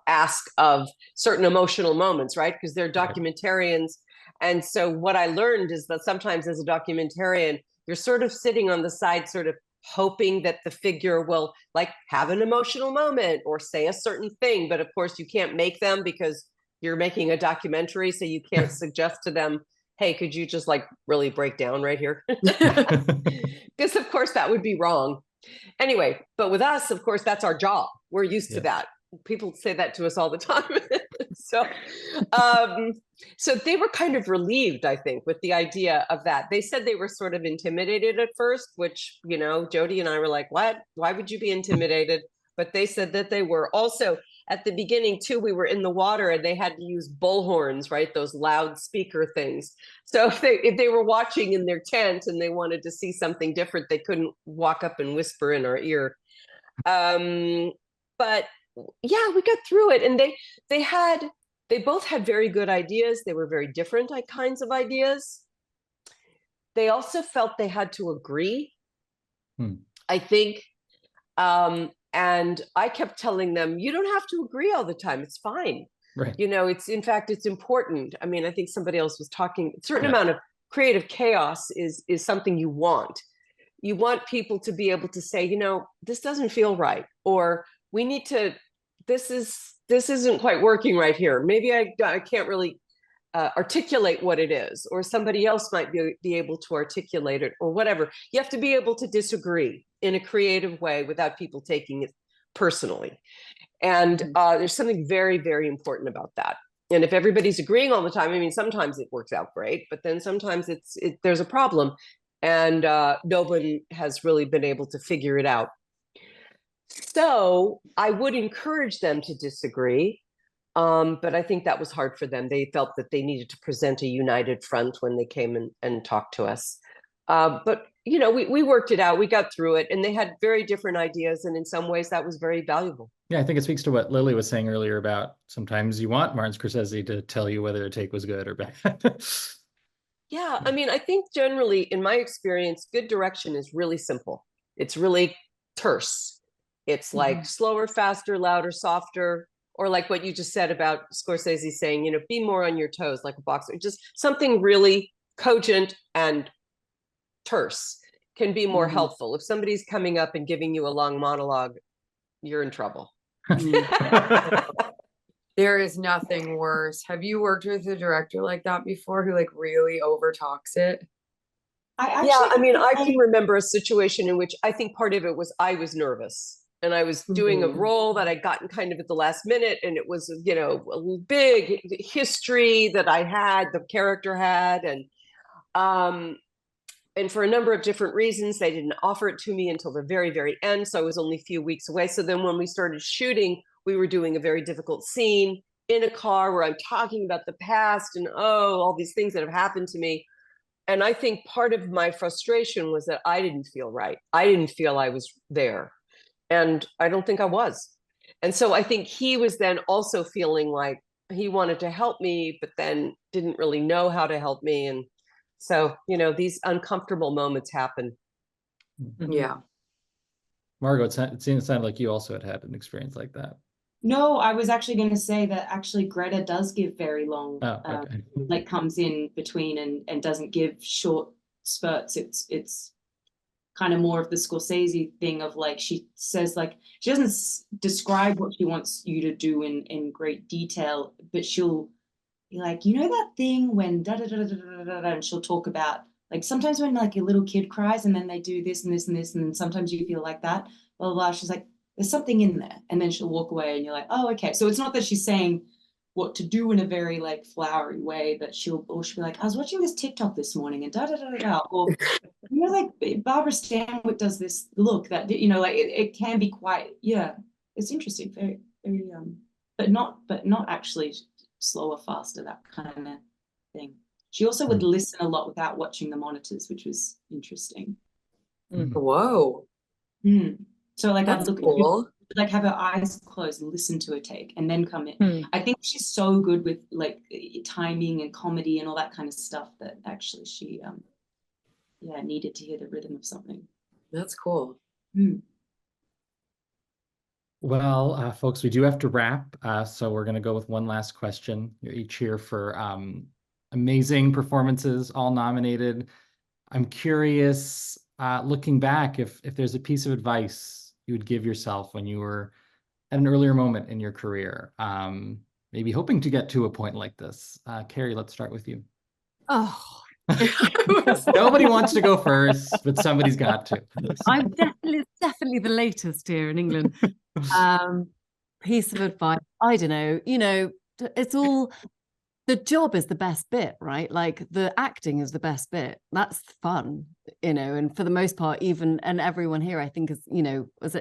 ask of certain emotional moments, right? Because they're documentarians. And so what I learned is that sometimes as a documentarian, you're sort of sitting on the side, sort of hoping that the figure will like have an emotional moment or say a certain thing. But of course you can't make them because you're making a documentary. So you can't suggest to them, hey, could you just like really break down right here? Because of course that would be wrong. Anyway, but with us, of course, that's our job. We're used to that. People say that to us all the time. So they were kind of relieved, I think, with the idea of that. They said they were sort of intimidated at first, which, you know, Jody and I were like, what? Why would you be intimidated? But they said that they were. Also, at the beginning, too, we were in the water and they had to use bullhorns, right? Those loudspeaker things. So if they were watching in their tent and they wanted to see something different, they couldn't walk up and whisper in our ear. But yeah, we got through it. And they both had very good ideas. They were very different kinds of ideas. They also felt they had to agree, I think. And I kept telling them, you don't have to agree all the time. It's fine. Right. You know, in fact, it's important. I mean, I think somebody else was talking, a certain amount of creative chaos is something you want. You want people to be able to say, you know, this doesn't feel right, or we need to, this isn't quite working right here. Maybe I can't really articulate what it is, or somebody else might be able to articulate it, or whatever. You have to be able to disagree in a creative way without people taking it personally. And there's something very, very important about that. And if everybody's agreeing all the time, I mean, sometimes it works out great, but then sometimes there's a problem, and no one has really been able to figure it out. So I would encourage them to disagree. But I think that was hard for them. They felt that they needed to present a united front when they came and talked to us. But, you know, we worked it out. We got through it. And they had very different ideas. And in some ways, that was very valuable. Yeah, I think it speaks to what Lily was saying earlier about sometimes you want Martin Scorsese to tell you whether a take was good or bad. Yeah, I mean, I think generally, in my experience, good direction is really simple. It's really terse. It's like slower, faster, louder, softer. Or like what you just said about Scorsese saying, you know, be more on your toes like a boxer. Just something really cogent and terse can be more helpful. If somebody's coming up and giving you a long monologue, you're in trouble. There is nothing worse. Have you worked with a director like that before who like really overtalks it? I mean, I can remember a situation in which I think part of it was I was nervous. And I was doing a role that I'd gotten kind of at the last minute. And it was, you know, a big history that I had, the character had. And for a number of different reasons, they didn't offer it to me until the very, very end. So I was only a few weeks away. So then when we started shooting, we were doing a very difficult scene in a car where I'm talking about the past and, all these things that have happened to me. And I think part of my frustration was that I didn't feel right. I didn't feel I was there. And I don't think I was. And so I think he was then also feeling like he wanted to help me, but then didn't really know how to help me. And so, you know, these uncomfortable moments happen. Yeah. Margot, it sounded like you also had an experience like that. No, I was actually going to say that actually Greta does give very long, like comes in between and doesn't give short spurts. It's kind of more of the Scorsese thing of like, she says like, she doesn't describe what she wants you to do in great detail, but she'll be like, you know that thing when da da da da da da da, and she'll talk about like sometimes when like a little kid cries and then they do this and this and this, and then sometimes you feel like that, blah, blah, blah. She's like, there's something in there. And then she'll walk away and you're like, oh, okay. So it's not that she's saying what to do in a very like flowery way, but she'll be like, I was watching this TikTok this morning and da da da da da. Or you know, like Barbara Stanwyck does this look that, you know, like it can be quite, it's interesting, very, very but not actually slower, faster, that kind of thing. She also would listen a lot without watching the monitors, which was interesting. Whoa. So like that's I'd look cool. Like have her eyes closed, listen to a take, and then come in. I think she's so good with like timing and comedy and all that kind of stuff that actually she needed to hear the rhythm of something. That's cool. Well, folks, we do have to wrap, so we're going to go with one last question. You're each here for amazing performances, all nominated. I'm curious, looking back, if there's a piece of advice you would give yourself when you were at an earlier moment in your career, maybe hoping to get to a point like this. Carey, let's start with you. Oh, Nobody wants to go first, but somebody's got to. I'm definitely the latest here in England. Piece of advice, I don't know, it's all, the job is the best bit, right? Like the acting is the best bit. That's fun, and for the most part, and everyone here, I think, is,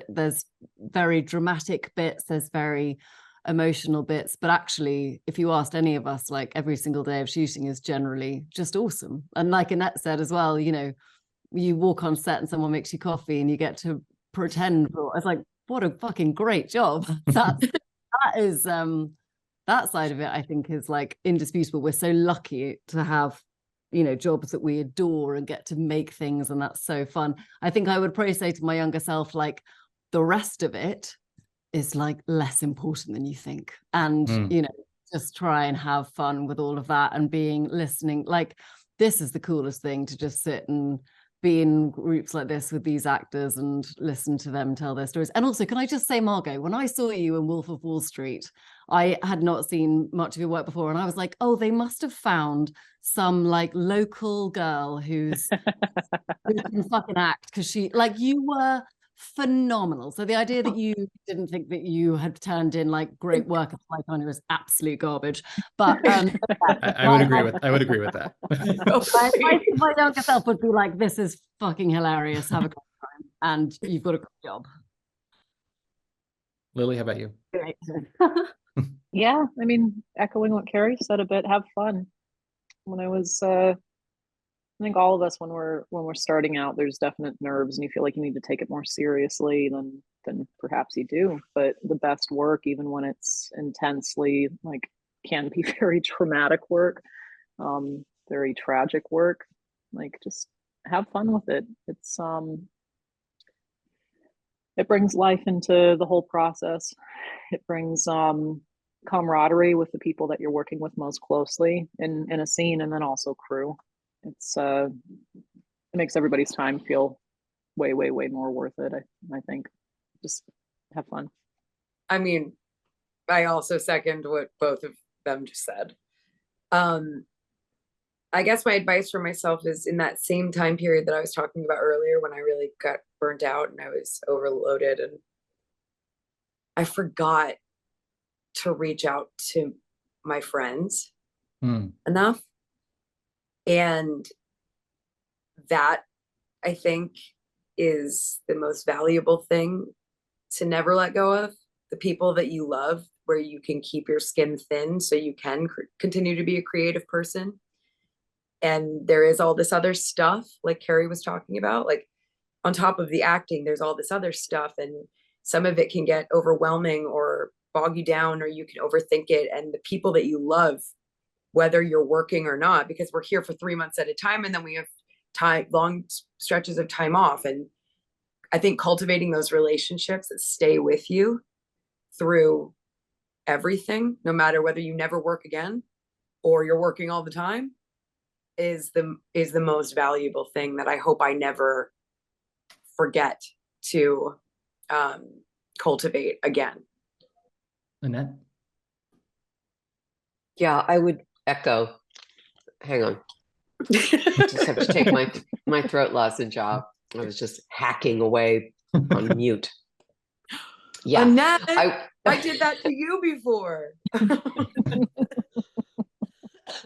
there's very dramatic bits, there's very emotional bits, but actually, if you asked any of us, like every single day of shooting is generally just awesome. And like Annette said as well, you walk on set and someone makes you coffee and you get to pretend. It's like, what a fucking great job. That side of it, I think, is like indisputable. We're so lucky to have, jobs that we adore and get to make things, and that's so fun. I think I would probably say to my younger self, like, the rest of it is like less important than you think. And, just try and have fun with all of that and listening. Like, this is the coolest thing, to just sit and be in groups like this with these actors and listen to them tell their stories. And also, can I just say, Margot, when I saw you in Wolf of Wall Street, I had not seen much of your work before, and I was like, oh, they must have found some like local girl who can fucking act, because you were phenomenal. So the idea that you didn't think that you had turned in like great work of Titania was absolute garbage. But I would agree with that. My younger self would be like, this is fucking hilarious, have a great time, and you've got a good job. Lily, how about you? Yeah, I mean, echoing what Carey said a bit, have fun. When I was I think all of us, when we're starting out, there's definite nerves and you feel like you need to take it more seriously than perhaps you do. But the best work, even when it's intensely, like, can be very traumatic work, very tragic work. Like, just have fun with it. It's it brings life into the whole process. It brings camaraderie with the people that you're working with most closely in a scene, and then also crew. It makes everybody's time feel way more worth it. I think just have fun. I mean, I also second what both of them just said. I guess my advice for myself is, in that same time period that I was talking about earlier, when I really got burnt out and I was overloaded, and I forgot to reach out to my friends enough. And that, I think, is the most valuable thing to never let go of. The people that you love, where you can keep your skin thin so you can continue to be a creative person. And there is all this other stuff, like Carey was talking about, like on top of the acting, there's all this other stuff, and some of it can get overwhelming or bog you down, or you can overthink it. And the people that you love, whether you're working or not, because we're here for 3 months at a time, and then we have long stretches of time off. And I think cultivating those relationships that stay with you through everything, no matter whether you never work again or you're working all the time, is the most valuable thing that I hope I never forget to cultivate again. Annette? Yeah, I would echo. Hang on. I just have to take my throat lozenge out. I was just hacking away on mute. Yeah. Annette, I did that to you before.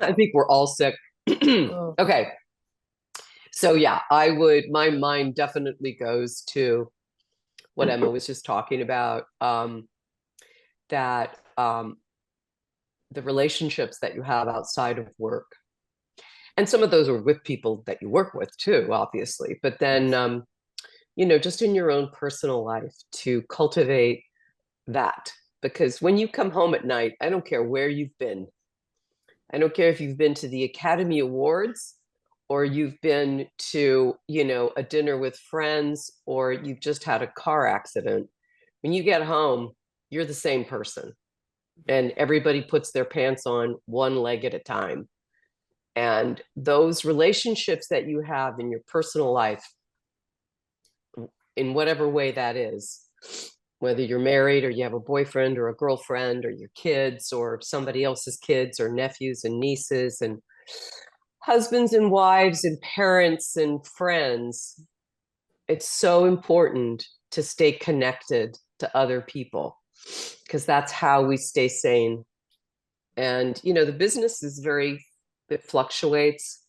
I think we're all sick. Okay. So yeah, my mind definitely goes to what Emma was just talking about, that the relationships that you have outside of work. And some of those are with people that you work with too, obviously. But then, just in your own personal life, to cultivate that. Because when you come home at night, I don't care where you've been. I don't care if you've been to the Academy Awards, or you've been to, a dinner with friends, or you've just had a car accident. When you get home, you're the same person, and everybody puts their pants on one leg at a time. And those relationships that you have in your personal life, in whatever way that is, whether you're married or you have a boyfriend or a girlfriend or your kids or somebody else's kids or nephews and nieces and husbands and wives and parents and friends, it's so important to stay connected to other people, because that's how we stay sane. And, you know, the business is it fluctuates.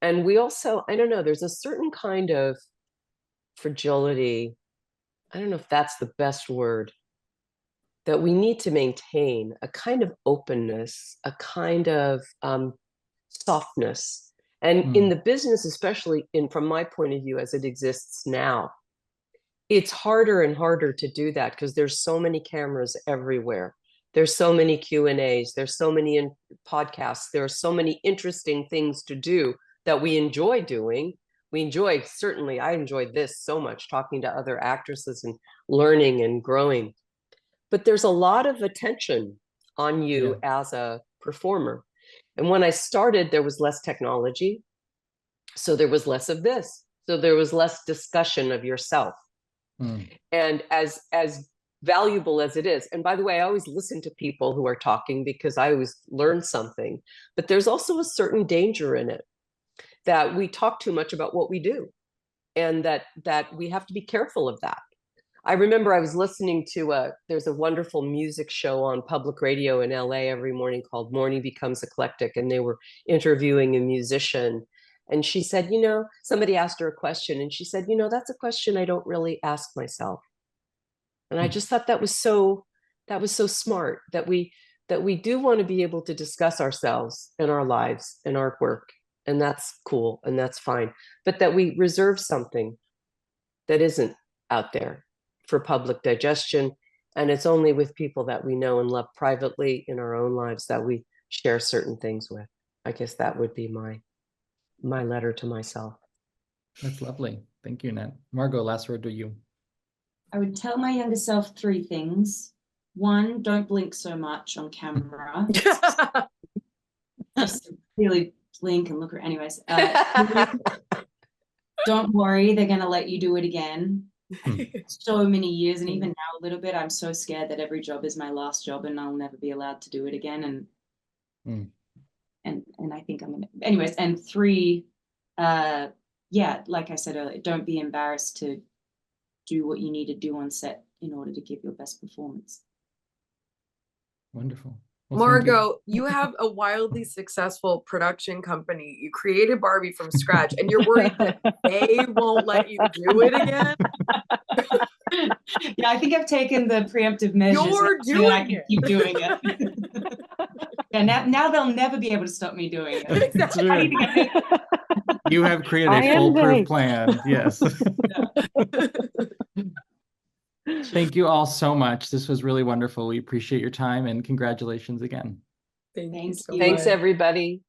And we also, I don't know, there's a certain kind of fragility, I don't know if that's the best word, that we need to maintain, a kind of openness, a kind of softness. And in the business, especially from my point of view, as it exists now, it's harder and harder to do that because there's so many cameras everywhere. There's so many Q&As, there's so many podcasts, there are so many interesting things to do that we enjoy doing. Certainly I enjoyed this so much, talking to other actresses and learning and growing. But there's a lot of attention on you as a performer. And when I started, there was less technology. So there was less of this. So there was less discussion of yourself. And as valuable as it is, and by the way, I always listen to people who are talking because I always learn something, but there's also a certain danger in it, that we talk too much about what we do, and that we have to be careful of that. I remember I was listening to there's a wonderful music show on public radio in LA every morning called Morning Becomes Eclectic, and they were interviewing a musician. And she said, you know, somebody asked her a question, and she said, you know, that's a question I don't really ask myself. And I just thought that was so smart, that we do want to be able to discuss ourselves and our lives and our work. And that's cool, and that's fine. But that we reserve something that isn't out there for public digestion. And it's only with people that we know and love privately in our own lives that we share certain things with. I guess that would be my letter to myself. That's lovely. Thank you, Annette. Margot, last word to you. I would tell my younger self 3 things. 1, don't blink so much on camera. Just really blink and look at, anyways. Don't worry, they're going to let you do it again. So many years, and even now a little bit, I'm so scared that every job is my last job and I'll never be allowed to do it again. And I think I'm gonna, anyways. And 3, like I said earlier, don't be embarrassed to do what you need to do on set in order to give your best performance. Wonderful. Well, Margot, you have a wildly successful production company. You created Barbie from scratch, and you're worried that they won't let you do it again? Yeah, I think I've taken the preemptive measures. You're doing so I can keep doing it. Yeah, now they'll never be able to stop me doing it. Exactly. You have created a foolproof plan. Yes. Thank you all so much. This was really wonderful. We appreciate your time, and congratulations again. Thanks, everybody.